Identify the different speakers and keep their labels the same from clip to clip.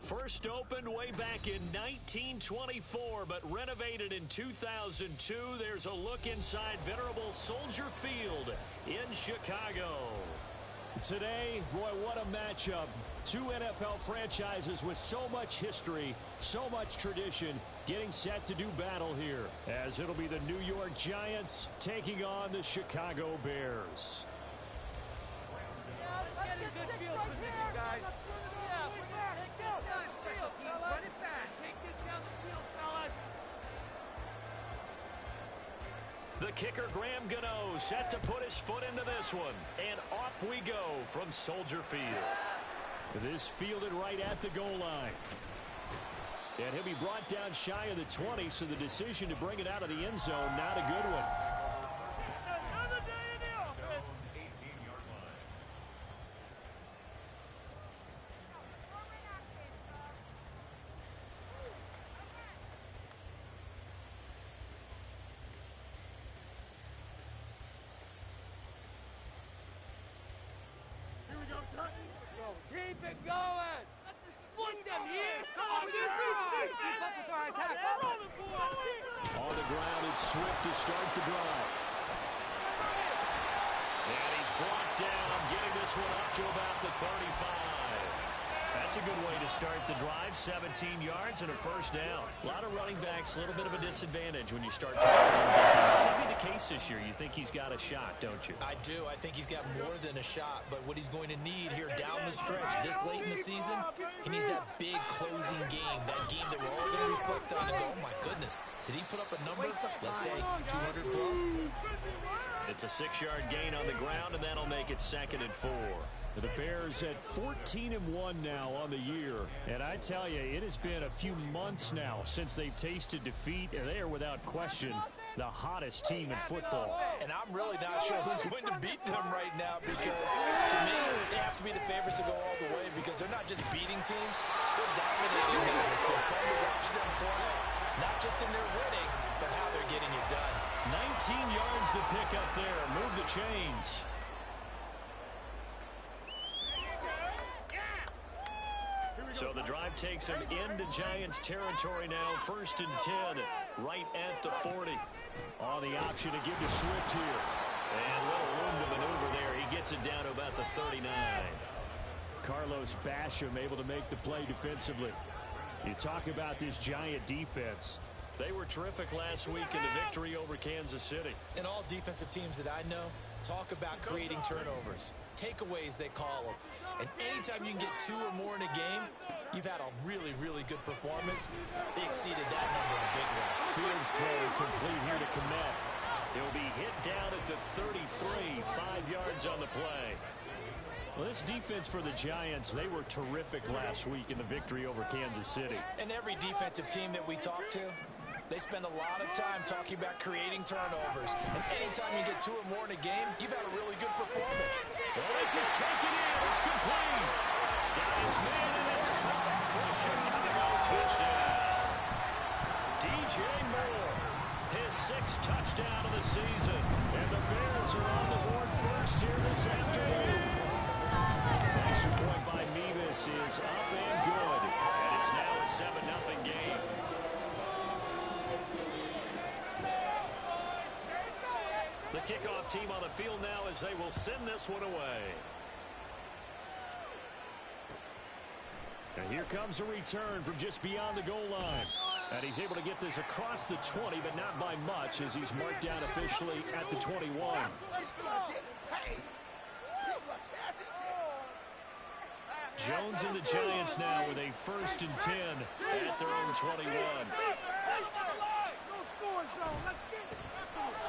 Speaker 1: First opened way back in 1924, but renovated in 2002. There's a look inside venerable Soldier Field in Chicago. Today, Roy, what a matchup. Two NFL franchises with so much history, so much tradition, getting set to do battle here, as it'll be the New York Giants taking on the Chicago Bears. The kicker, Graham Gano, set to put his foot into this one. And off we go from Soldier Field. This fielded right at the goal line. And he'll be brought down shy of the 20, so the decision to bring it out of the end zone, not a good one.
Speaker 2: Keep it going! Let's exploit them here! Come on, keep up with our attack!
Speaker 1: On the ground, it's Swift to start the drive. And he's brought down, getting this one up to about the 35. That's a good way to start the drive. 17 yards and a first down. A lot of running backs, a little bit of a disadvantage when you start talking MVP. That may be the case this year. You think he's got a shot, don't you?
Speaker 3: I do. I think he's got more than a shot. But what he's going to need here down the stretch this late in the season, he needs that big closing game. That game that we're all going to reflect on and go, oh, my goodness. Did he put up a number? Let's say 200 plus.
Speaker 1: It's a 6-yard gain on the ground, and that'll make it 2nd and 4. The Bears at 14-1 now on the year. And I tell you, it has been a few months now since they've tasted defeat, and they are without question the hottest team in football.
Speaker 3: And I'm really not sure who's going to beat them right now, because to me, they have to be the favorites to go all the way, because they're not just beating teams, they're dominating them. It's been fun to watch them play, not just in their winning, but how they're getting it done.
Speaker 1: 19 yards to pick up there. Move the chains. So the drive takes him into Giants territory now. 1st and 10, right at the 40. On the option to give to Swift here. And a little room to maneuver there. He gets it down to about the 39. Carlos Basham able to make the play defensively. You talk about this Giant defense. They were terrific last week in the victory over Kansas City.
Speaker 3: And all defensive teams that I know talk about creating turnovers. Takeaways, they call them. And anytime you can get 2 or more in a game, you've had a really, really good performance. They exceeded that number in a big way.
Speaker 1: Fields throw complete here to Kmet. He'll be hit down at the 33, 5 yards on the play. Well, this defense for the Giants, they were terrific last week in the victory over Kansas City.
Speaker 3: And every defensive team that we talk to, they spend a lot of time talking about creating turnovers. And anytime you get 2 or more in a game, you've had a really good performance.
Speaker 1: Well, this is taken in. It's complete. Got his man, and it's caught for a Chicago touchdown. DJ Moore, his 6th touchdown of the season. And the Bears are on the board first here this afternoon. Extra point by Mevis is up and good. And it's now a 7-0 game. The kickoff team on the field now as they will send this one away. And here comes a return from just beyond the goal line. And he's able to get this across the 20, but not by much, as he's marked down officially at the 21. Jones and the Giants now with a 1st and 10 at their own 21.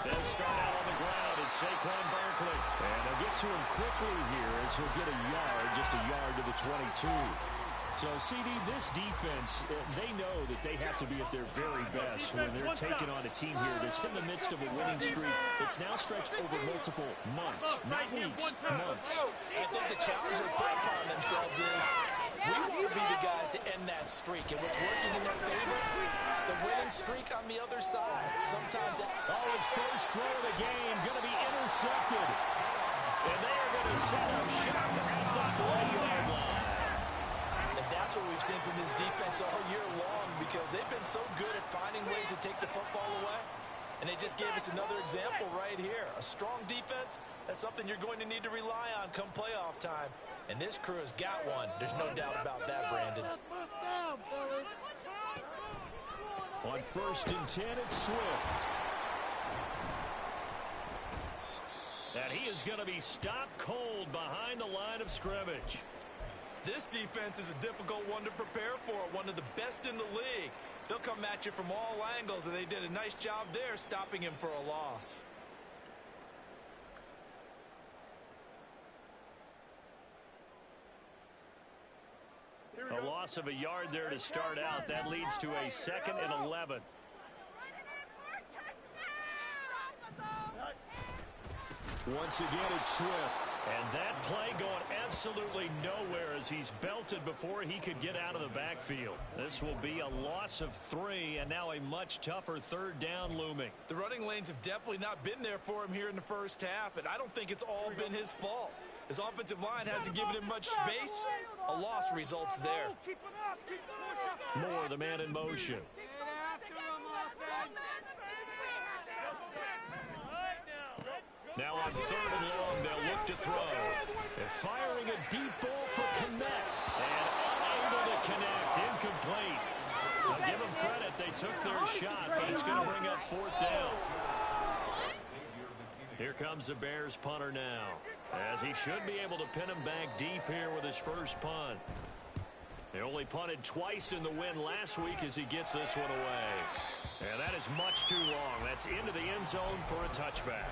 Speaker 1: They'll start out on the ground. It's Saquon Barkley. And they'll get to him quickly here as he'll get a yard, just a yard to the 22. So, CD, this defense, they know that they have to be at their very best when they're taking on a team here that's in the midst of a winning streak that's now stretched over multiple months, not weeks, months.
Speaker 3: I think the challenge they're putting upon themselves is we want to be the guys to end that streak. And what's working in their favor, the winning streak on the other side. Sometimes
Speaker 1: his first throw of the game going to be intercepted. And they are going to set up shop at the 4-yard line.
Speaker 3: And that's what we've seen from this defense all year long because they've been so good at finding ways to take the football away. And they just gave us another example right here. A strong defense, that's something you're going to need to rely on come playoff time. And this crew has got one. There's no doubt about that, Brandon.
Speaker 1: On 1st and 10, it's Swift. And he is going to be stopped cold behind the line of scrimmage.
Speaker 3: This defense is a difficult one to prepare for, one of the best in the league. They'll come at you from all angles, and they did a nice job there stopping him for a loss.
Speaker 1: A loss of a yard there to start out. That leads to a 2nd and 11. Once again, it's Swift. And that play going absolutely nowhere as he's belted before he could get out of the backfield. This will be a loss of 3, and now a much tougher 3rd down looming.
Speaker 3: The running lanes have definitely not been there for him here in the first half, and I don't think it's all been his fault. His offensive line hasn't given him much space. A loss results there.
Speaker 1: Moore, the man in motion. Now on 3rd and long, they'll look to throw. They're firing a deep ball for Connect. And unable to connect. Incomplete. I'll give them credit. They took their shot, but it's going to bring up 4th down. Here comes the Bears punter now, as he should be able to pin him back deep here with his first punt. They only punted twice in the win last week as he gets this one away. And that is much too long. That's into the end zone for a touchback.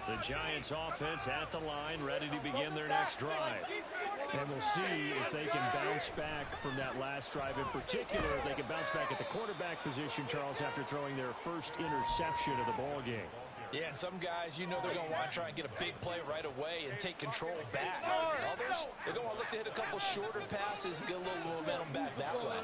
Speaker 1: The Giants offense at the line, ready to begin their next drive. And we'll see if they can bounce back from that last drive. In particular, if they can bounce back at the quarterback position, Charles, after throwing their first interception of the ball game.
Speaker 3: Yeah, and some guys, you know they're going to want to try and get a big play right away and take control back. Others, they're going to look to hit a couple shorter passes and get a little momentum back that way.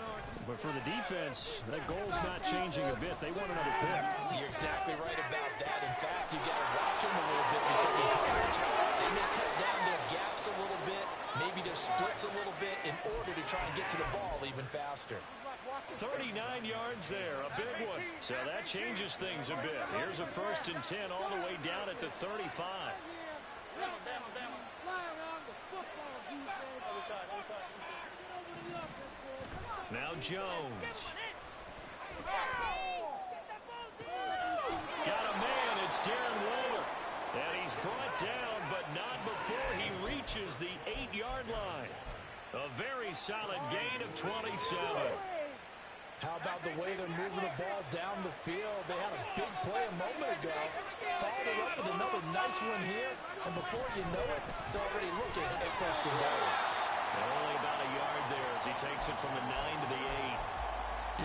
Speaker 1: But for the defense, that goal's not changing a bit. They want another pick.
Speaker 3: You're exactly right about that. In fact, you got to watch them a little bit because in coverage, they may cut down their gaps a little bit, maybe their splits a little bit in order to try and get to the ball even faster.
Speaker 1: 39 yards there, a big one. So that changes things a bit. Here's a 1st and 10 all the way down at the 35. Now Jones. Got a man, it's Darren Waller. And he's brought down, but not before he reaches the 8-yard line. A very solid gain of 27.
Speaker 3: How about the way they're moving the ball down the field? They had a big play a moment ago. Followed it up with another nice one here. And before you know it, they're already looking at 1st and goal.
Speaker 1: Only about a yard there as he takes it from the 9 to the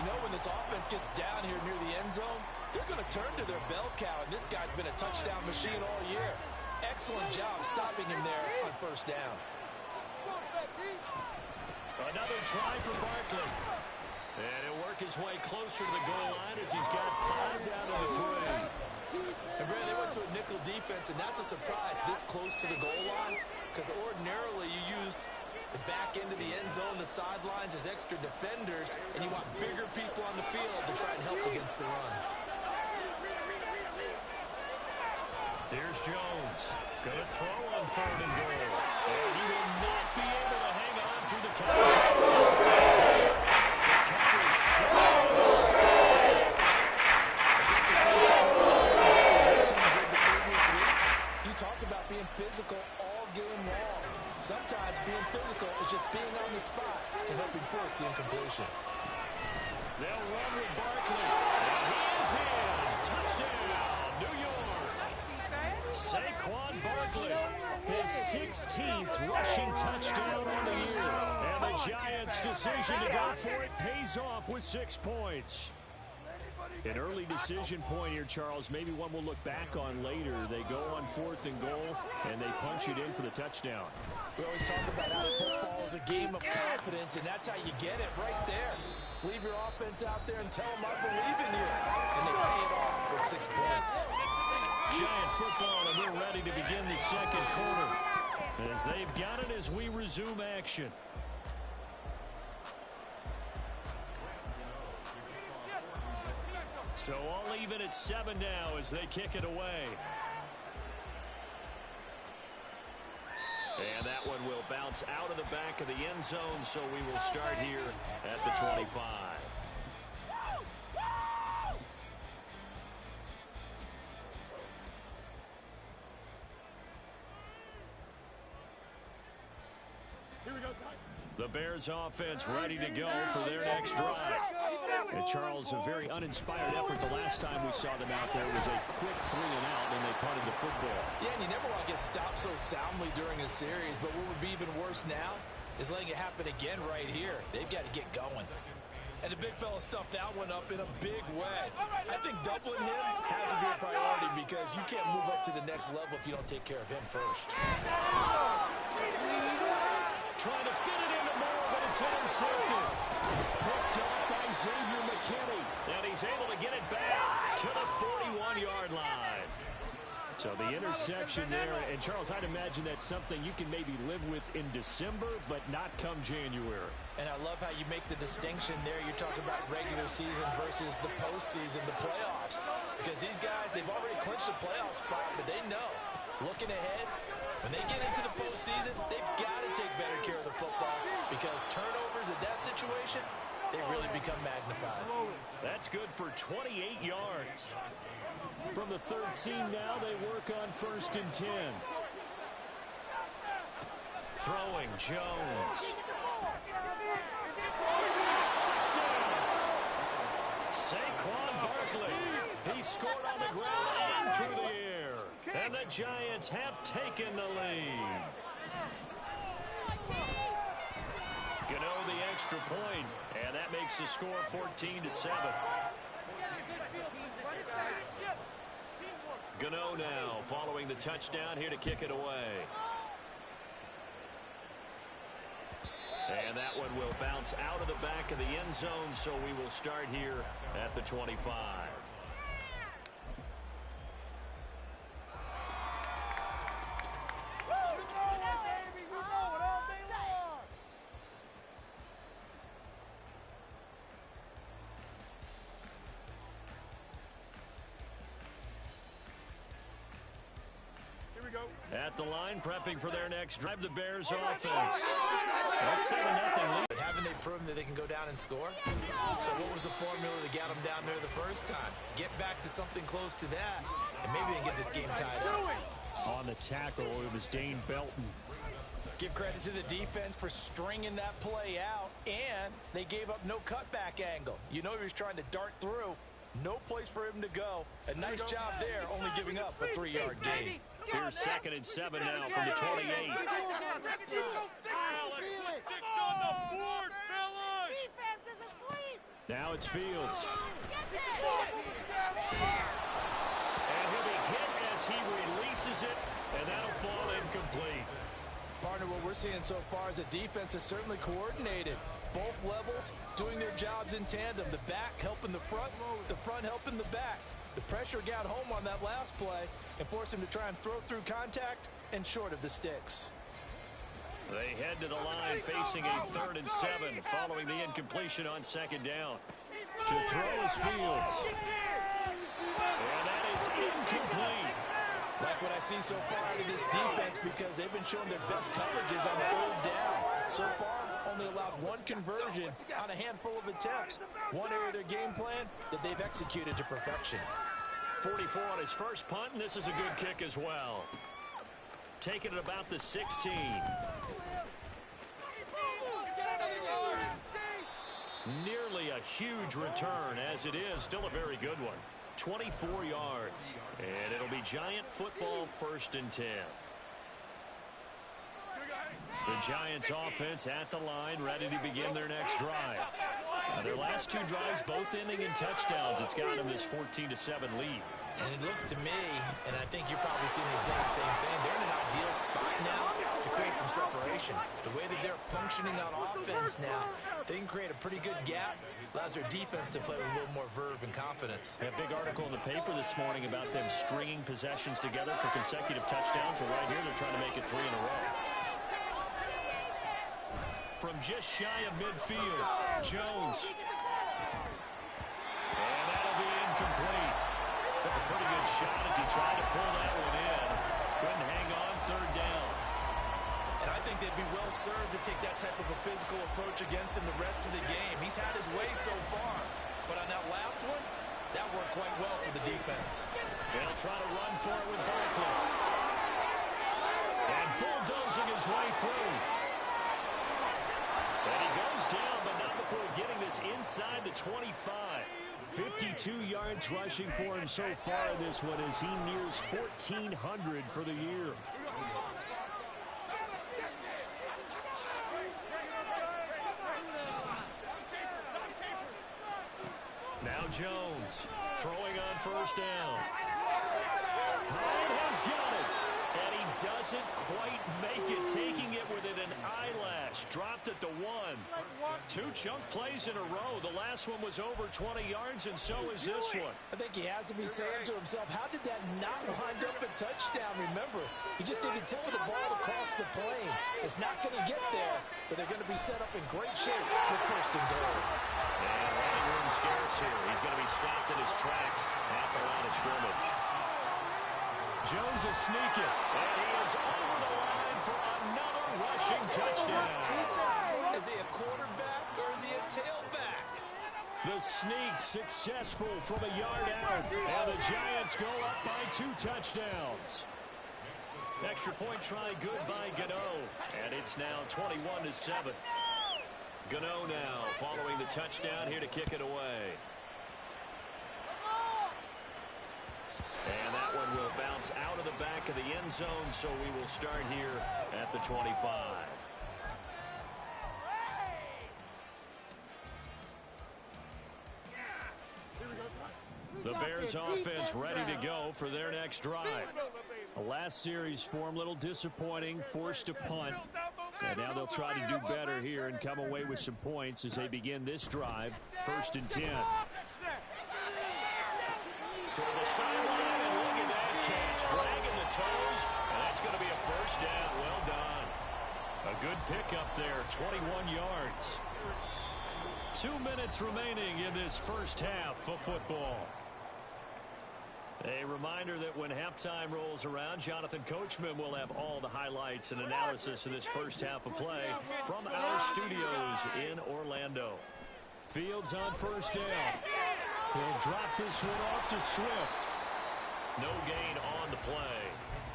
Speaker 1: 8.
Speaker 3: You know, when this offense gets down here near the end zone, they're going to turn to their bell cow. And this guy's been a touchdown machine all year. Excellent job stopping him there on 1st down.
Speaker 1: Another try for Barkley. And he'll work his way closer to the goal line as he's got 5 down to the 3.
Speaker 3: And Brad, they went to a nickel defense, and that's a surprise this close to the goal line, because ordinarily you use the back end of the end zone, the sidelines as extra defenders, and you want bigger people on the field to try and help against the run.
Speaker 1: Here's Jones. Going to throw on 3rd and goal. And he will not be able to hang on through the contact.
Speaker 3: You talk about being physical all game long. Sometimes being physical is just being on the spot and helping force the incompletion.
Speaker 1: They'll run with Barkley. And he is in. Touchdown, New York. Saquon Barkley, his 16th rushing touchdown on the year. And the Giants' decision to go for it pays off with 6 points. An early decision point here, Charles. Maybe one we'll look back on later. They go on 4th and goal, and they punch it in for the touchdown.
Speaker 3: We always talk about how football is a game of confidence, and that's how you get it right there. Leave your offense out there and tell them I believe in you. And they pay it off with 6 points.
Speaker 1: Giant football, and we're ready to begin the 2nd quarter. As they've got it as we resume action. So all even at 7 now as they kick it away. And that one will bounce out of the back of the end zone, so we will start here at the 25. The Bears offense ready to go for their next drive. And Charles, a very uninspired effort the last time we saw them out there was a quick 3 and out, and they punted the football.
Speaker 3: Yeah, and you never want to get stopped so soundly during a series, but what would be even worse now is letting it happen again right here. They've got to get going. And the big fella stuffed that one up in a big way. I think doubling him has to be a priority because you can't move up to the next level if you don't take care of him first.
Speaker 1: Trying to fit it into Moore, but it's intercepted. Picked up by Xavier McKinney. And he's able to get it back to the 41-yard line. So the interception there. And, Charles, I'd imagine that's something you can maybe live with in December, but not come January.
Speaker 3: And I love how you make the distinction there. You're talking about regular season versus the postseason, the playoffs. Because these guys, they've already clinched a playoff spot, but they know, looking ahead, when they get into the postseason, they've got to take better care of the football because turnovers in that situation, they really become magnified.
Speaker 1: That's good for 28 yards. From the 13 now, they work on 1st and 10. Throwing Jones. Touchdown! Saquon Barkley. He scored on the ground and through the air. And the Giants have taken the lead. Gano the extra point, and that makes the score 14-7. Gano now following the touchdown here to kick it away. And that one will bounce out of the back of the end zone, so we will start here at the 25. At the line, prepping for their next drive, the Bears offense. That's 7-0 lead.
Speaker 3: But haven't they proven that they can go down and score? So what was the formula that got them down there the first time? Get back to something close to that, and maybe they can get this game tied up.
Speaker 1: On the tackle, it was Dane Belton.
Speaker 3: Give credit to the defense for stringing that play out, and they gave up no cutback angle. You know he was trying to dart through. No place for him to go. A nice job there, only giving up a 3-yard gain.
Speaker 1: Here's 2nd and 7 now from the 28. Now it's Fields. And he'll be hit as he releases it, and that'll fall incomplete.
Speaker 3: Partner, what we're seeing so far is the defense is certainly coordinated. Both levels doing their jobs in tandem. The back helping the front helping the back. The pressure got home on that last play and forced him to try and throw through contact and short of the sticks.
Speaker 1: They head to the line facing a 3rd and 7 following the incompletion on 2nd down. To throw is Fields. And that is incomplete.
Speaker 3: Like what I see so far out of this defense because they've been showing their best coverages on 3rd down. So far, only allowed 1 conversion on a handful of attempts. One area of their game plan that they've executed to perfection.
Speaker 1: 44 on his first punt, and this is a good kick as well. Taking it about the 16. Nearly a huge return, as it is still a very good one. 24 yards, and it'll be Giant football 1st and 10. The Giants offense at the line, ready to begin their next drive. Their last two drives both ending in touchdowns. It's got them this 14-7 lead.
Speaker 3: And it looks to me, and I think you're probably seeing the exact same thing, they're in an ideal spot now to create some separation. The way that they're functioning on offense now, they can create a pretty good gap. Allows their defense to play with a little more verve and confidence.
Speaker 1: A big article in the paper this morning about them stringing possessions together for consecutive touchdowns. Well, right here, they're trying to make it 3 in a row. From just shy of midfield, Jones. And that'll be incomplete. Took a pretty good shot as he tried to pull that one in. Couldn't hang on, third down.
Speaker 3: And I think they'd be well served to take that type of a physical approach against him the rest of the game. He's had his way so far. But on that last one, that worked quite well for the defense.
Speaker 1: They'll try to run for it with Barkley. And bulldozing his way through. And he goes down, but not before getting this inside the 25. 52 yards rushing for him so far in this one as he nears 1,400 for the year. Now Jones throwing on first down. Hyde has got it. And he doesn't quite make it, taking it within an eyelash. Dropped at the 1. 2 chunk plays in a row. The last one was over 20 yards, and so is this one.
Speaker 3: I think he has to be saying to himself, how did that not wind up a touchdown? Remember, he just didn't tip the ball across the plane. It's not going to get there, but they're going to be set up in great shape with first and goal.
Speaker 1: And running room scarce here. He's going to be stopped in his tracks at the line of scrimmage. Jones is sneaking, and he is over the line for another rushing touchdown.
Speaker 3: Is he a quarterback or is he a tailback?
Speaker 1: The sneak successful from a yard out, and the Giants go up by 2 touchdowns. Extra point try good by Gano, and it's now 21-7. Gano now following the touchdown here to kick it away. And that one will bounce out of the back of the end zone, so we will start here at the 25. The Bears offense ready to go for their next drive. The last series for them, a little disappointing, forced a punt. And now they'll try to do better here and come away with some points as they begin this drive, 1st and 10. Toward the sideline, and look at that catch, dragging the toes, and that's going to be a first down. Well done. A good pickup there, 21 yards. 2 minutes remaining in this first half of football. A reminder that when halftime rolls around, Jonathan Coachman will have all the highlights and analysis of this first half of play from our studios in Orlando. Fields on first down. He'll drop this one off to Swift. No gain on the play.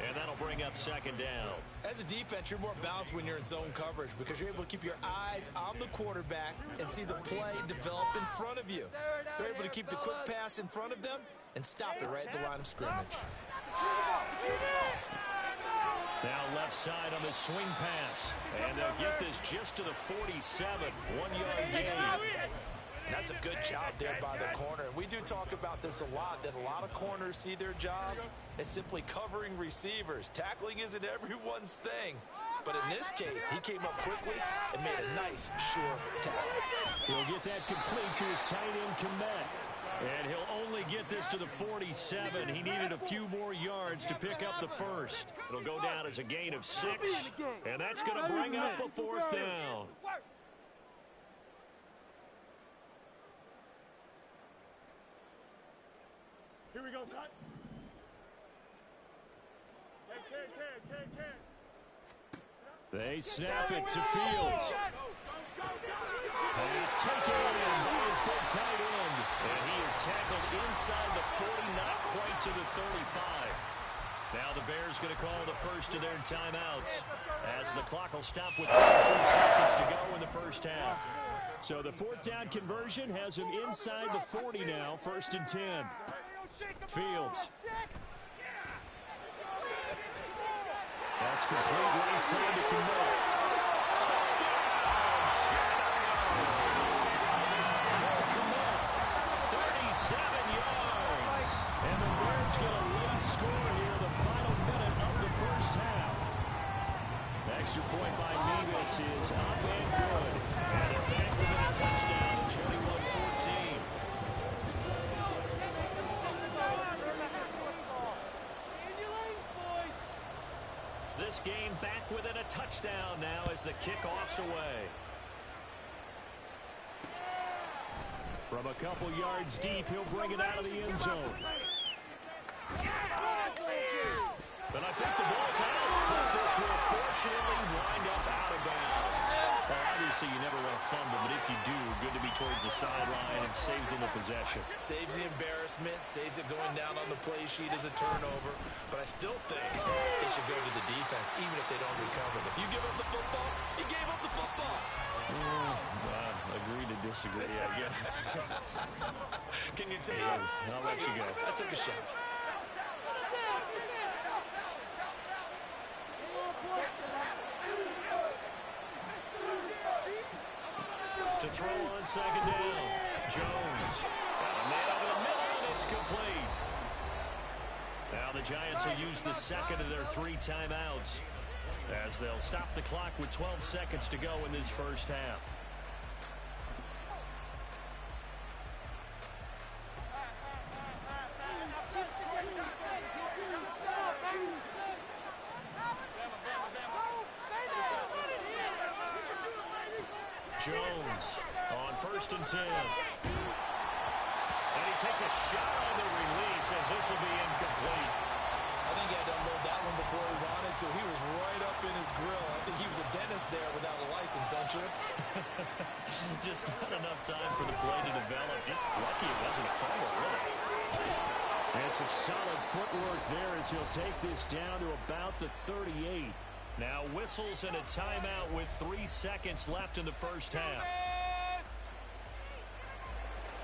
Speaker 1: And that'll bring up 2nd down.
Speaker 3: As a defense, you're more balanced when you're in zone coverage because you're able to keep your eyes on the quarterback and see the play develop in front of you. They're able to keep the quick pass in front of them and stop it right at the line of scrimmage.
Speaker 1: Now left side on the swing pass. And they'll get this just to the 47. 1-yard gain.
Speaker 3: That's a good job there by the corner. We do talk about this a lot, that a lot of corners see their job as simply covering receivers. Tackling isn't everyone's thing. But in this case, he came up quickly and made a nice, sure tackle.
Speaker 1: He'll get that complete to his tight end, Komet. And he'll only get this to the 47. He needed a few more yards to pick up the first. It'll go down as a gain of 6. And that's going to bring up a 4th down.
Speaker 2: Here we go, son.
Speaker 1: They snap it to Fields. And he's taken in by his big tight end. And he is tackled inside the 40, not quite to the 35. Now the Bears going to call the first of their timeouts as the clock will stop with 13 seconds to go in the first half. So the 4th down conversion has him inside the 40 now, 1st and 10. Fields. That's complete right side to Komet. this game back within a touchdown now as the kickoff's away. From a couple yards deep, he'll bring it out of the end zone. But I think the ball's out, but this will fortunately wind up out of bounds. Well, obviously, you never want to fumble, but if you do, good to be towards the sideline and saves them the possession.
Speaker 3: Saves the embarrassment, saves it going down on the play sheet as a turnover. But I still think they should go to the defense, even if they don't recover. If you give up the football, you gave up the football.
Speaker 1: Agree to disagree, I guess.
Speaker 3: Can you take
Speaker 1: it? I'll let you go.
Speaker 3: I took a shot.
Speaker 1: To throw on second down. Jones. Got a man over the middle, and it's complete. Now the Giants will use the second of their 3 timeouts as they'll stop the clock with 12 seconds to go in this first half. Jones on 1st and 10. And he takes a shot on the release as this will be incomplete.
Speaker 3: I think he had to unload that one before he wanted to. He was right up in his grill. I think he was a dentist there without a license, don't you?
Speaker 1: Just not enough time for the play to develop. Lucky it wasn't a fumble, really. And some solid footwork there as he'll take this down to about the 38. Now whistles and a timeout with 3 seconds left in the first half.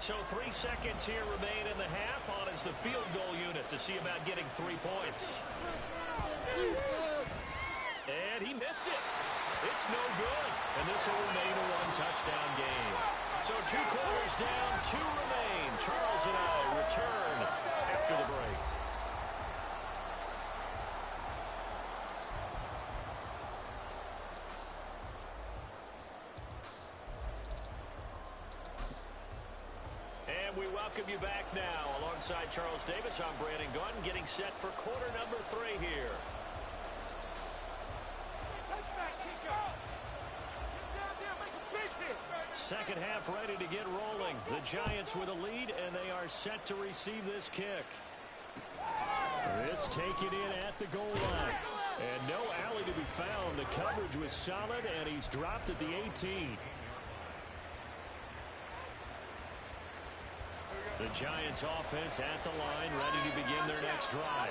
Speaker 1: So 3 seconds here remain in the half on as the field goal unit to see about getting 3 points. And he missed it. It's no good. And this will remain a 1-touchdown game. So 2 quarters down, 2 remain. Charles and I return after the break. We welcome you back now. Alongside Charles Davis, I'm Brandon Gordon, getting set for quarter number 3 here. Second half ready to get rolling. The Giants with a lead, and they are set to receive this kick. This taken in at the goal line. And no alley to be found. The coverage was solid, and he's dropped at the 18. The Giants offense at the line, ready to begin their next drive.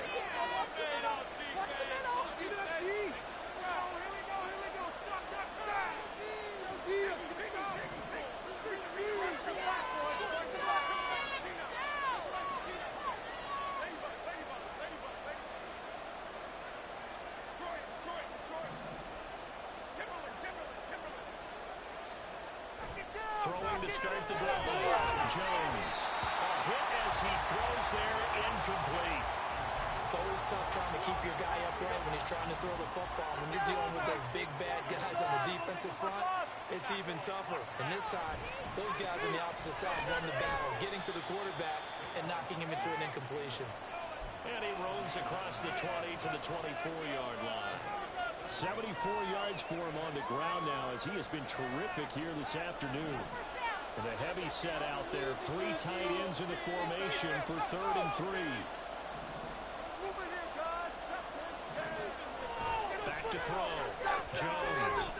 Speaker 1: Throwing to start the drive. Jones. Hit as he throws there, incomplete.
Speaker 3: It's always tough trying to keep your guy upright when he's trying to throw the football. When you're dealing with those big, bad guys on the defensive front, it's even tougher. And this time, those guys on the opposite side won the battle, getting to the quarterback and knocking him into an incompletion.
Speaker 1: And he roams across the 20 to the 24-yard line. 74 yards for him on the ground now as he has been terrific here this afternoon. The heavy set out there. 3 tight ends in the formation for 3rd and 3. Back to throw. Jones.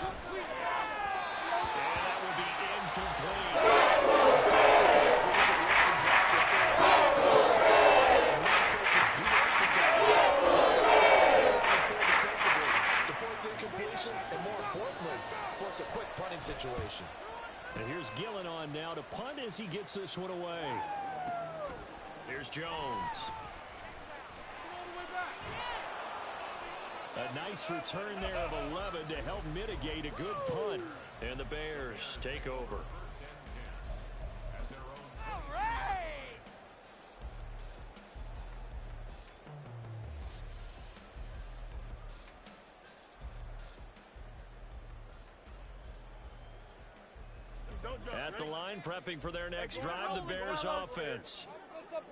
Speaker 1: And that will be incomplete. To force incompletion and, more importantly, force a quick punting situation. And here's Gillen on now to punt as he gets this one away. Here's Jones. A nice return there of 11 to help mitigate a good punt. And the Bears take over. At the line, prepping for their next drive, the Bears offense.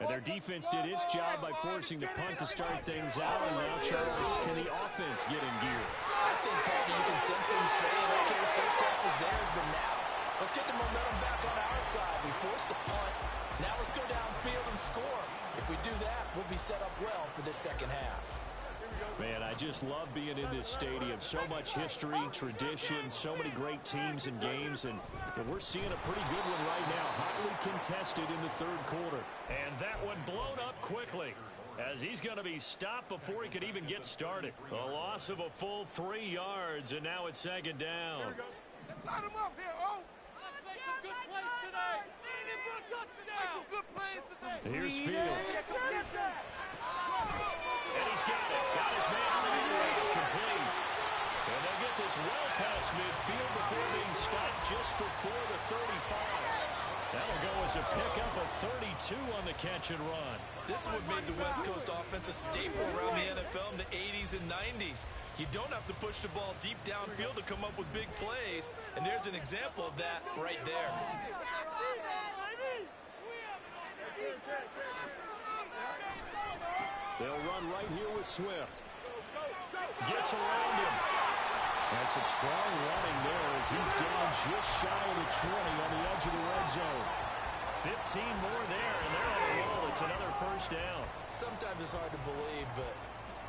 Speaker 1: And their defense did its job by forcing the punt to start things out. And now, Charles, can the offense get in gear?
Speaker 3: I think, Patty, you can sense them saying, okay, the first half is theirs, but now let's get the momentum back on our side. We forced a punt. Now let's go downfield and score. If we do that, we'll be set up well for this second half.
Speaker 1: Man, I just love being in this stadium. So much history, tradition, so many great teams and games, and we're seeing a pretty good one right now, hotly contested in the third quarter.
Speaker 4: And that one blown up quickly, as he's going to be stopped before he could even get started. A loss of a full 3 yards, and now it's second down.
Speaker 2: Here we go. Let's line him up here, oh! Let's make some good plays today. Aiming for a touchdown. Make some good plays today.
Speaker 1: Here's Fields.
Speaker 4: And he's got it. Got his man on the end, complete. And they'll get this well past midfield before being stopped just before the 35. That'll go as a pickup of 32 on the catch and run.
Speaker 3: This is what made the West Coast offense a staple around the NFL in the 80s and 90s. You don't have to push the ball deep downfield to come up with big plays, and there's an example of that right there.
Speaker 1: They'll run right here with Swift. Gets around him. That's some strong running there as he's down just shy of the 20 on the edge of the red zone.
Speaker 4: 15 more there, and they're on a roll. It's another first down.
Speaker 3: Sometimes it's hard to believe, but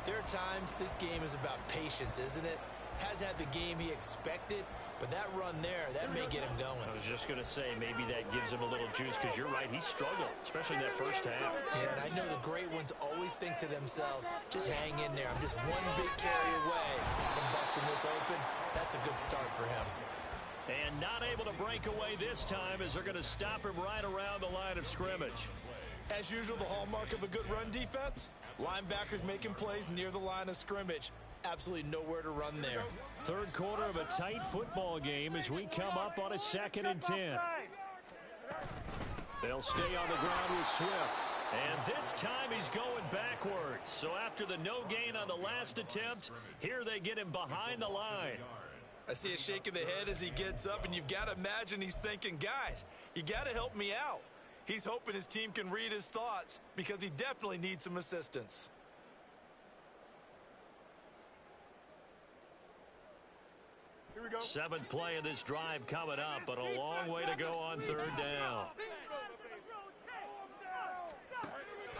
Speaker 3: there are times this game is about patience, isn't it? Has had the game he expected, but that run there, that may get him going.
Speaker 4: I was just going to say, maybe that gives him a little juice, because you're right, he struggled, especially in that first half.
Speaker 3: Yeah, and I know the great ones always think to themselves, just hang in there. I'm just one big carry away from busting this open. That's a good start for him.
Speaker 4: And not able to break away this time as they're going to stop him right around the line of scrimmage.
Speaker 3: As usual, the hallmark of a good run defense, linebackers making plays near the line of scrimmage. Absolutely nowhere to run there.
Speaker 1: Third quarter of a tight football game as we come up on a 2nd and 10. They'll stay on the ground with Swift.
Speaker 4: And this time he's going backwards. So after the no gain on the last attempt, here they get him behind the line.
Speaker 3: I see a shake of the head as he gets up, and you've got to imagine he's thinking, guys, you got to help me out. He's hoping his team can read his thoughts because he definitely needs some assistance.
Speaker 2: Here we go.
Speaker 4: 7th play of this drive coming up, but a long way to go on third down.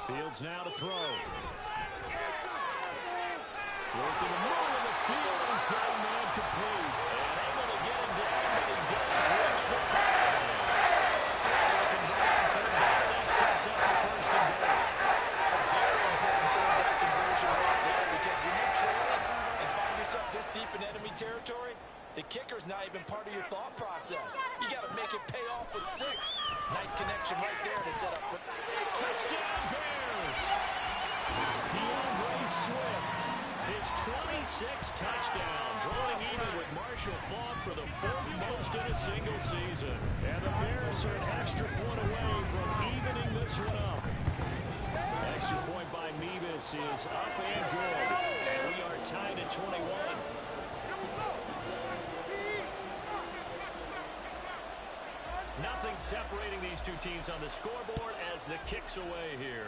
Speaker 1: Fields now to throw. Working the middle of the field, and he's got a man complete.
Speaker 4: And able to get him down, but he does reach the fire. That sets up the first and goal.
Speaker 3: Very important third down conversion right there, because when you're trailing and find yourself this deep in enemy territory, the kicker's not even part of your thought process. You got to make it pay off with 6. Nice connection right there to set up for
Speaker 4: Touchdown Bears!
Speaker 1: DeAndre Swift.
Speaker 4: His 26th touchdown, drawing even with Marshall Faulk for the 4th most in a single season.
Speaker 1: And the Bears are an extra point away from evening this one up. Extra point by Mevis is up and good.
Speaker 4: And we are tied at 21. Nothing separating these two teams on the scoreboard as the kick's away here.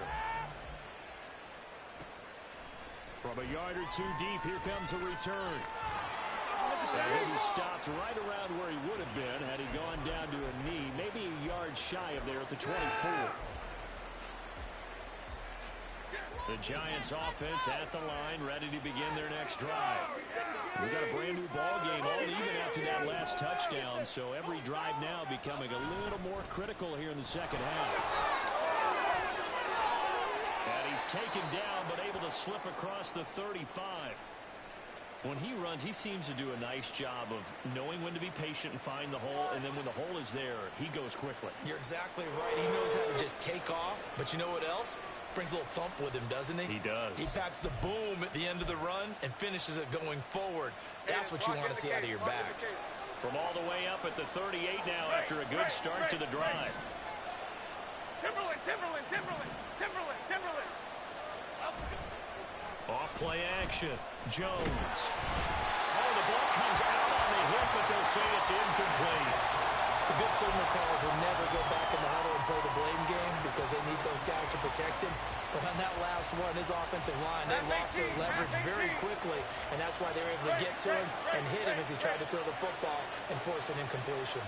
Speaker 1: From a yard or two deep, here comes a return. And he stopped right around where he would have been had he gone down to a knee, maybe a yard shy of there at the 24.
Speaker 4: The Giants offense at the line, ready to begin their next drive.
Speaker 1: We got a brand new ball game, all even after that last touchdown, so every drive now becoming a little more critical here in the second half.
Speaker 4: And he's taken down, but able to slip across the 35. When he runs, he seems to do a nice job of knowing when to be patient and find the hole, and then when the hole is there, he goes quickly.
Speaker 3: You're exactly right. He knows how to just take off, but you know what else? Brings a little thump with him, doesn't he?
Speaker 4: He does.
Speaker 3: He packs the boom at the end of the run and finishes it going forward. That's what you want to see out of your backs.
Speaker 4: From all the way up at the 38 now after a good start to the drive.
Speaker 2: Timberland.
Speaker 4: Off play action. Jones. Oh, the ball comes out on the hit, but they'll say it's incomplete.
Speaker 3: The good signal calls will never go back in the huddle and play the blame game because they need those guys to protect him. But on that last one, his offensive line, they lost their leverage very quickly, and that's why they were able to get to him and hit him as he tried to throw the football and force an incompletion.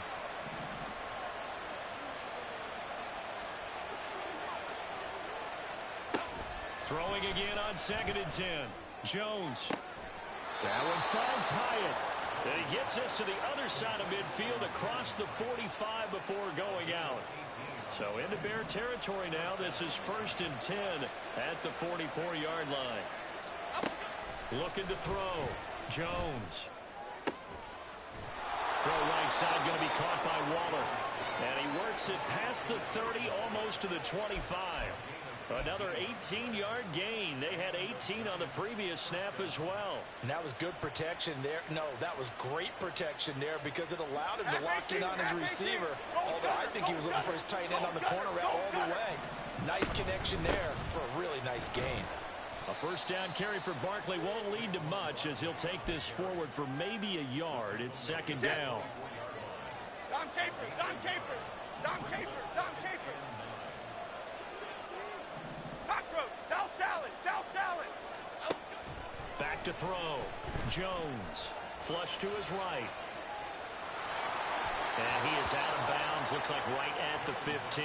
Speaker 1: Throwing again on 2nd and 10. Jones. That one finds Hyatt. And he gets us to the other side of midfield across the 45 before going out. So into Bear territory now. This is 1st and 10 at the 44-yard line. Looking to throw. Jones. Throw right side going to be caught by Waller. And he works it past the 30, almost to the 25. Another 18-yard gain. They had 18 on the previous snap as well.
Speaker 3: And that was good protection there. No, that was great protection there because it allowed him to lock in on his receiver. Although I think he was looking for his tight end on the corner route all the way. Nice connection there for a really nice gain.
Speaker 1: A first down carry for Barkley won't lead to much as he'll take this forward for maybe a yard. It's 2nd down.
Speaker 5: Don Capers, Don Capers, Don Capers, Don Capers. South salad, South salad.
Speaker 1: Back to throw. Jones. Flush to his right. And he is out of bounds. Looks like right at the 15.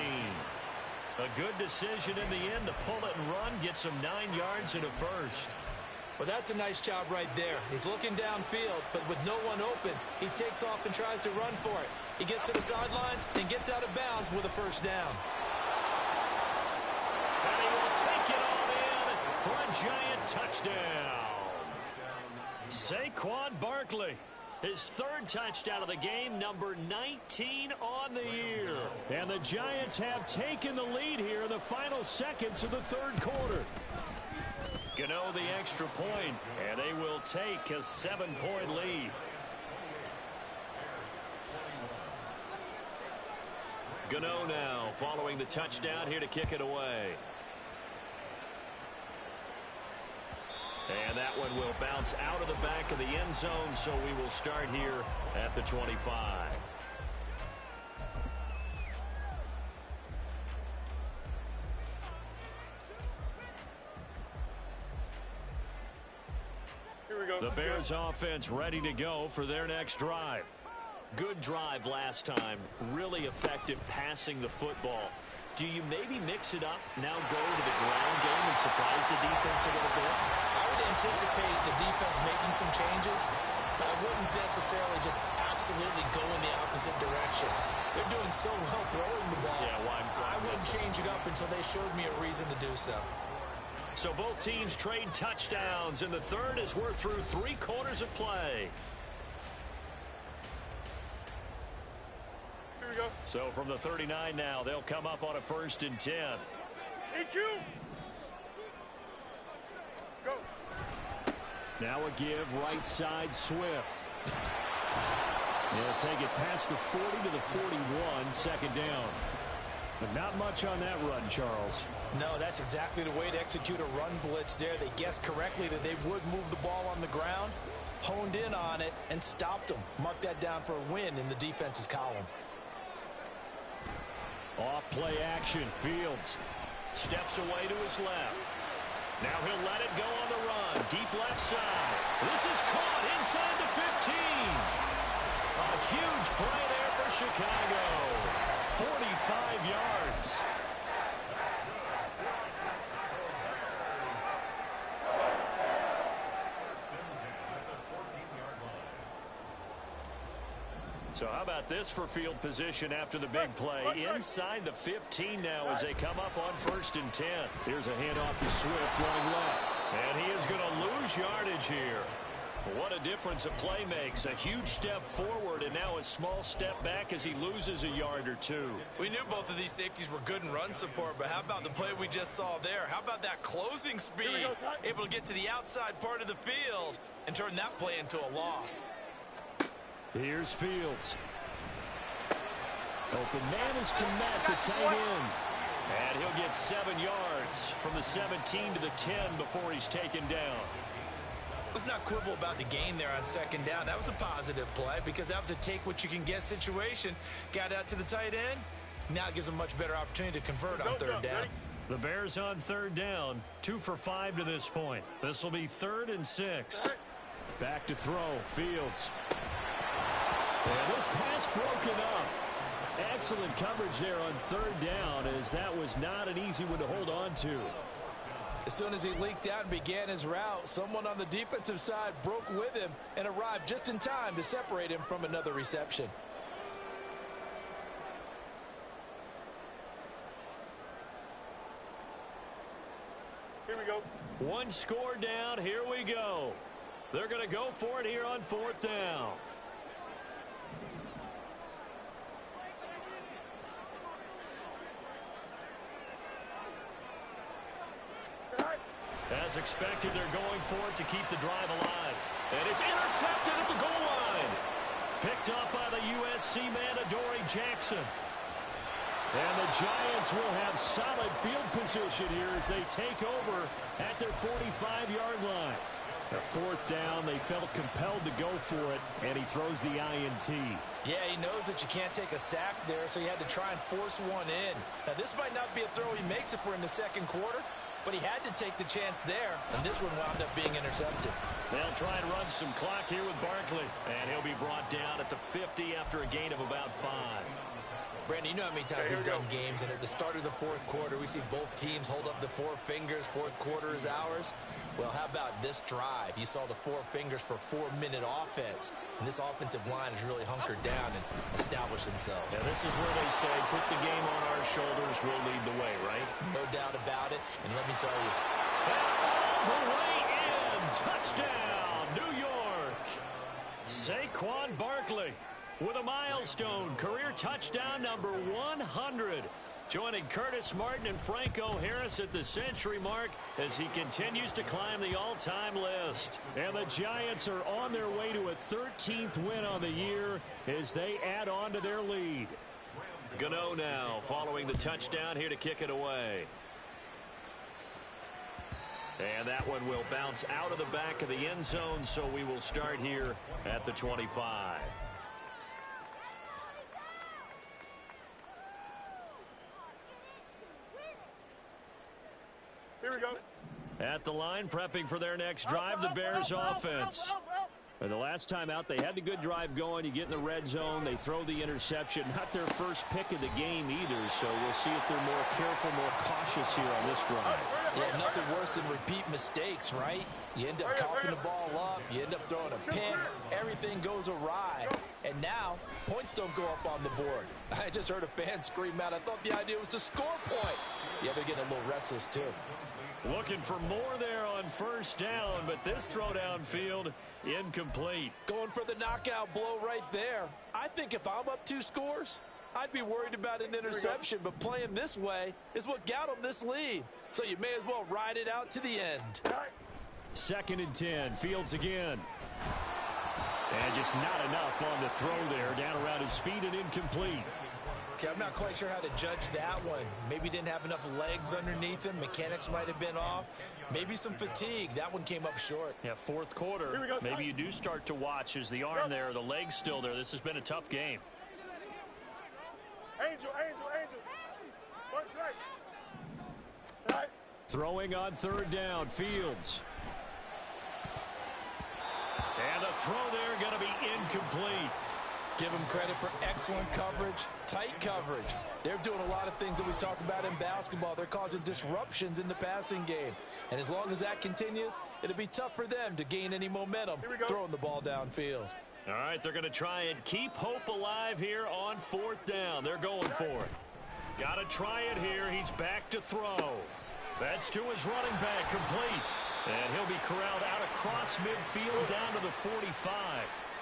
Speaker 1: A good decision in the end to pull it and run. Gets him 9 yards and a first.
Speaker 3: Well, that's a nice job right there. He's looking downfield, but with no one open, he takes off and tries to run for it. He gets to the sidelines and gets out of bounds with a first down.
Speaker 1: And he will take it all in for a giant touchdown. Saquon Barkley, his 3rd touchdown of the game, number 19 on the year. And the Giants have taken the lead here in the final seconds of the 3rd quarter. Gano the extra point, and they will take a 7-point lead. Gano now following the touchdown here to kick it away. And that one will bounce out of the back of the end zone, so we will start here at the 25.
Speaker 5: Here we go.
Speaker 1: The Bears offense ready to go for their next drive. Good drive last time. Really effective passing the football. Do you maybe mix it up, now go to the ground game and surprise the defense a little bit?
Speaker 3: I would anticipate the defense making some changes, but I wouldn't necessarily just absolutely go in the opposite direction. They're doing so well throwing the ball.
Speaker 1: Yeah, well,
Speaker 3: I wouldn't change it up until they showed me a reason to do so.
Speaker 1: So both teams trade touchdowns in the 3rd as we're through 3 quarters of play.
Speaker 5: Here we go.
Speaker 1: So from the 39 now, they'll come up on a 1st and 10.
Speaker 5: EQ. Go.
Speaker 1: Now a give right side Swift. They'll take it past the 40 to the 41, 2nd down. But not much on that run, Charles.
Speaker 3: No, that's exactly the way to execute a run blitz there. They guessed correctly that they would move the ball on the ground, honed in on it, and stopped them. Mark that down for a win in the defense's column.
Speaker 1: Off play action. Fields steps away to his left. Now he'll let it go on the run. Deep left side. This is caught inside the 15. A huge play there for Chicago. 45 yards. So how about this for field position after the big play? Inside the 15 now as they come up on 1st and 10. Here's a handoff to Swift running left. And he is going to lose yardage here. What a difference a play makes. A huge step forward and now a small step back as he loses a yard or two.
Speaker 6: We knew both of these safeties were good in run support, but how about the play we just saw there? How about that closing speed? Able to get to the outside part of the field and turn that play into a loss.
Speaker 1: Here's Fields. Open man is Kmet, the tight end. And he'll get 7 yards from the 17 to the 10 before he's taken down.
Speaker 6: Let's not quibble about the gain there on second down. That was a positive play because that was a take-what-you-can-get situation. Got out to the tight end. Now it gives them a much better opportunity to convert on third down.
Speaker 1: The Bears on third down, 2 for 5 to this point. This will be 3rd and 6. Back to throw, Fields. And this pass broken up. Excellent coverage there on third down, as that was not an easy one to hold on to.
Speaker 3: As soon as he leaked out and began his route, someone on the defensive side broke with him and arrived just in time to separate him from another reception.
Speaker 5: Here we go.
Speaker 1: One score down. Here we go. They're going to go for it here on 4th down. As expected, they're going for it to keep the drive alive. And it's intercepted at the goal line. Picked up by the USC man, Adoree Jackson. And the Giants will have solid field position here as they take over at their 45-yard line. At 4th down, they felt compelled to go for it, and he throws the INT.
Speaker 3: Yeah, he knows that you can't take a sack there, so he had to try and force one in. Now, this might not be a throw he makes if we're in the second quarter, but he had to take the chance there, and this one wound up being intercepted.
Speaker 1: They'll try and run some clock here with Barkley, and he'll be brought down at the 50 after a gain of about 5.
Speaker 6: Brandon, you know how many times we've done games, and at the start of the 4th quarter, we see both teams hold up the 4 fingers. 4th quarter is ours. Well, how about this drive? You saw the 4 fingers for 4-minute offense, and this offensive line has really hunkered down and established themselves.
Speaker 1: Now, this is where they say, put the game on our shoulders, we'll lead the way, right?
Speaker 6: No doubt about it, and let me tell you.
Speaker 1: All the way in, touchdown, New York. Saquon Barkley with a milestone career touchdown number 100. Joining Curtis Martin and Franco Harris at the century mark as he continues to climb the all-time list. And the Giants are on their way to a 13th win on the year as they add on to their lead. Gano now following the touchdown here to kick it away. And that one will bounce out of the back of the end zone, so we will start here at the 25.
Speaker 5: Here we go.
Speaker 1: At the line, prepping for their next drive, the Bears offense. And the last time out, they had the good drive going. You get in the red zone, they throw the interception. Not their first pick of the game either, so we'll see if they're more careful, more cautious here on this drive.
Speaker 3: Yeah, nothing worse than repeat mistakes, right? You end up coughing the ball up, you end up throwing a pick, everything goes awry. And now, points don't go up on the board. I just heard a fan scream out, I thought the idea was to score points. Yeah, they're getting a little restless too.
Speaker 1: Looking for more there on 1st down, but this throw downfield incomplete.
Speaker 3: Going for the knockout blow right there. I think if I'm up 2 scores, I'd be worried about an interception, but playing this way is what got them this lead. So you may as well ride it out to the end.
Speaker 1: 2nd and 10, Fields again. And just not enough on the throw there, down around his feet and incomplete.
Speaker 6: Okay, I'm not quite sure how to judge that one. Maybe didn't have enough legs underneath him. Mechanics might have been off. Maybe some fatigue. That one came up short.
Speaker 1: Yeah, 4th quarter. Maybe you do start to watch as the arm there, the leg's still there. This has been a tough game.
Speaker 5: Angel. Right.
Speaker 1: Throwing on 3rd down, Fields. And the throw there going to be incomplete.
Speaker 3: Give them credit for excellent coverage, tight coverage. They're doing a lot of things that we talk about in basketball. They're causing disruptions in the passing game. And as long as that continues, it'll be tough for them to gain any momentum throwing the ball downfield.
Speaker 1: All right, they're going to try and keep hope alive here on 4th down. They're going for it. Got to try it here. He's back to throw. That's to his running back, complete. And he'll be corralled out across midfield down to the 45.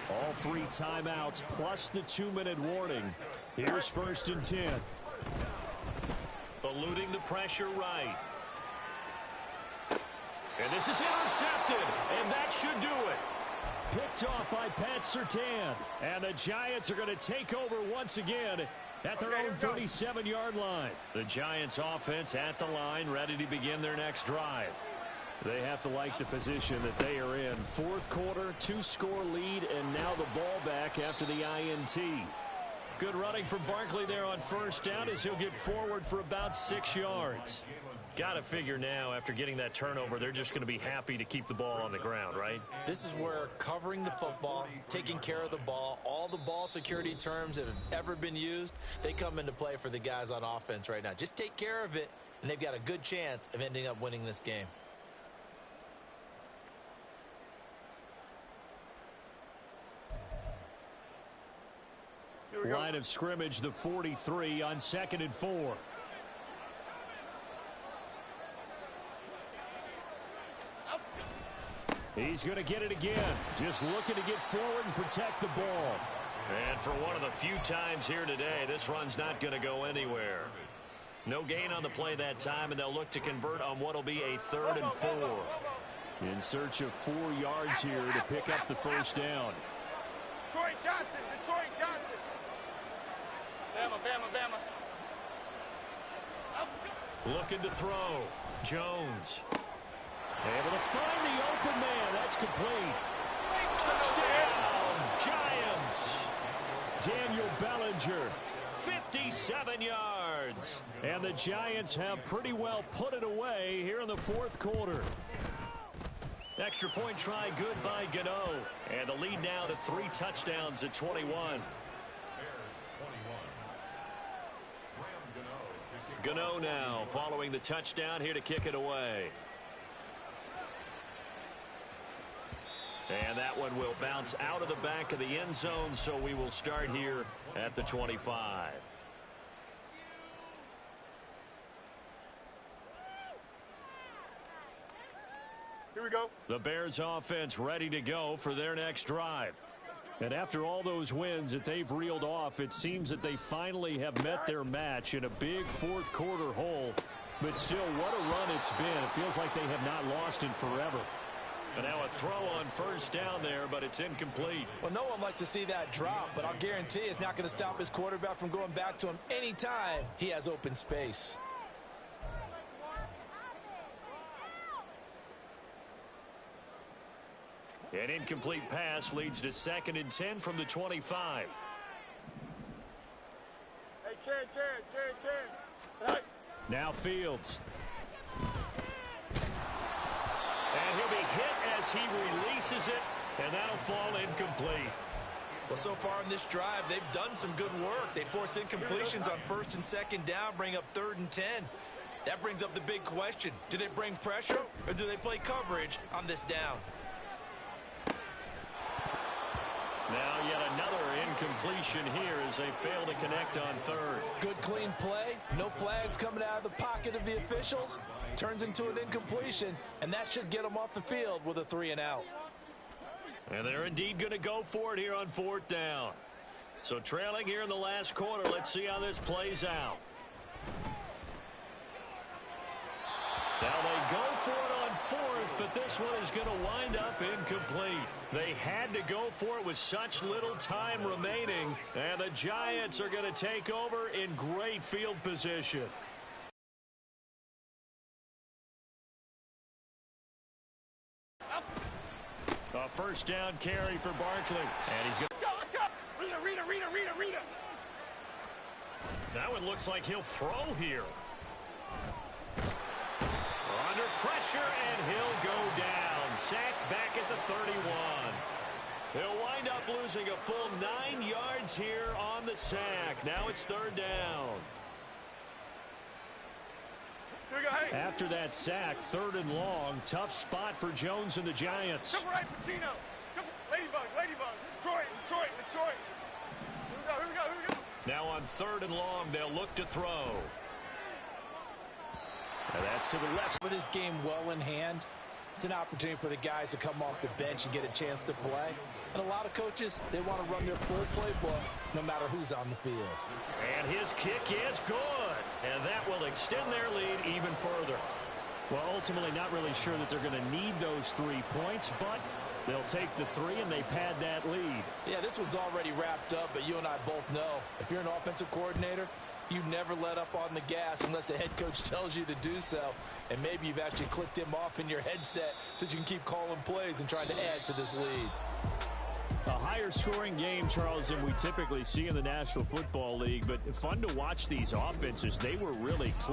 Speaker 1: All 3 timeouts plus the 2-minute warning. Here's 1st and 10. Eluding the pressure right. And this is intercepted, and that should do it. Picked off by Pat Surtain. And the Giants are going to take over once again at their own 37-yard line. The Giants offense at the line, ready to begin their next drive. They have to like the position that they are in. Fourth quarter, 2-score lead, and now the ball back after the INT. Good running from Barkley there on first down as he'll get forward for about 6 yards. Got to figure now, after getting that turnover, they're just going to be happy to keep the ball on the ground, right?
Speaker 6: This is where covering the football, taking care of the ball, all the ball security terms that have ever been used, they come into play for the guys on offense right now. Just take care of it, and they've got a good chance of ending up winning this game.
Speaker 1: Line of scrimmage, the 43 on 2nd and 4. He's going to get it again. Just looking to get forward and protect the ball. And for one of the few times here today, this run's not going to go anywhere. No gain on the play that time, and they'll look to convert on what will be a 3rd and 4. In search of 4 yards here to pick up the first down.
Speaker 5: Detroit Johnson, Detroit Johnson. Bama, Bama, Bama.
Speaker 1: Looking to throw. Jones. Able to find the open man. That's complete. Touchdown, Giants. Daniel Bellinger, 57 yards. And the Giants have pretty well put it away here in the fourth quarter. Extra point try good by GOTW. And the lead now to 3 touchdowns at 21. GOTW now following the touchdown here to kick it away. And that one will bounce out of the back of the end zone, so we will start here at the 25.
Speaker 5: Here we go.
Speaker 1: The Bears offense ready to go for their next drive. And after all those wins that they've reeled off, it seems that they finally have met their match in a big fourth quarter hole. But still, what a run it's been. It feels like they have not lost in forever. And now a throw on first down there, but it's incomplete.
Speaker 6: Well, no one likes to see that drop, but I'll guarantee it's not going to stop his quarterback from going back to him anytime he has open space.
Speaker 1: An incomplete pass leads to 2nd and 10 from the 25.
Speaker 5: Hey, Ken. Hey.
Speaker 1: Now Fields. And he'll be hit as he releases it, and that'll fall incomplete.
Speaker 6: Well, so far in this drive, they've done some good work. They force incompletions on 1st and 2nd down, bring up 3rd and 10. That brings up the big question. Do they bring pressure, or do they play coverage on this down?
Speaker 1: Now yet another incompletion here as they fail to connect on 3rd.
Speaker 6: Good clean play. No flags coming out of the pocket of the officials. Turns into an incompletion, and that should get them off the field with a 3 and out.
Speaker 1: And they're indeed going to go for it here on 4th down. So trailing here in the last quarter, let's see how this plays out. Now they go for it on 4th, but this one is going to wind up incomplete. They had to go for it with such little time remaining, and the Giants are going to take over in great field position. A first down carry for Barkley, and he's going to...
Speaker 5: Let's go. Rita.
Speaker 1: That one looks like he'll throw here. Under pressure, and he'll go down. Sacked back at the 31. He'll wind up losing a full 9 yards here on the sack. Now it's 3rd down.
Speaker 5: Here we go, hey.
Speaker 1: After that sack, 3rd and long. Tough spot for Jones and the Giants.
Speaker 5: Triple right, Pacino. Ladybug. Detroit. Here we go.
Speaker 1: Now on 3rd and long, they'll look to throw. And that's to the left.
Speaker 6: With this game well in hand, it's an opportunity for the guys to come off the bench and get a chance to play. And a lot of coaches, they want to run their full playbook no matter who's on the field.
Speaker 1: And his kick is good. And that will extend their lead even further. Well, ultimately not really sure that they're going to need those 3 points, but they'll take the 3 and they pad that lead.
Speaker 6: Yeah, this one's already wrapped up, but you and I both know if you're an offensive coordinator,
Speaker 3: You never let up on the gas unless the head coach tells you to do so. And maybe you've actually clicked him off in your headset so you can keep calling plays and trying to add to this lead.
Speaker 4: A higher scoring game, Charles, than we typically see in the National Football League, but fun to watch these offenses. They were really clear.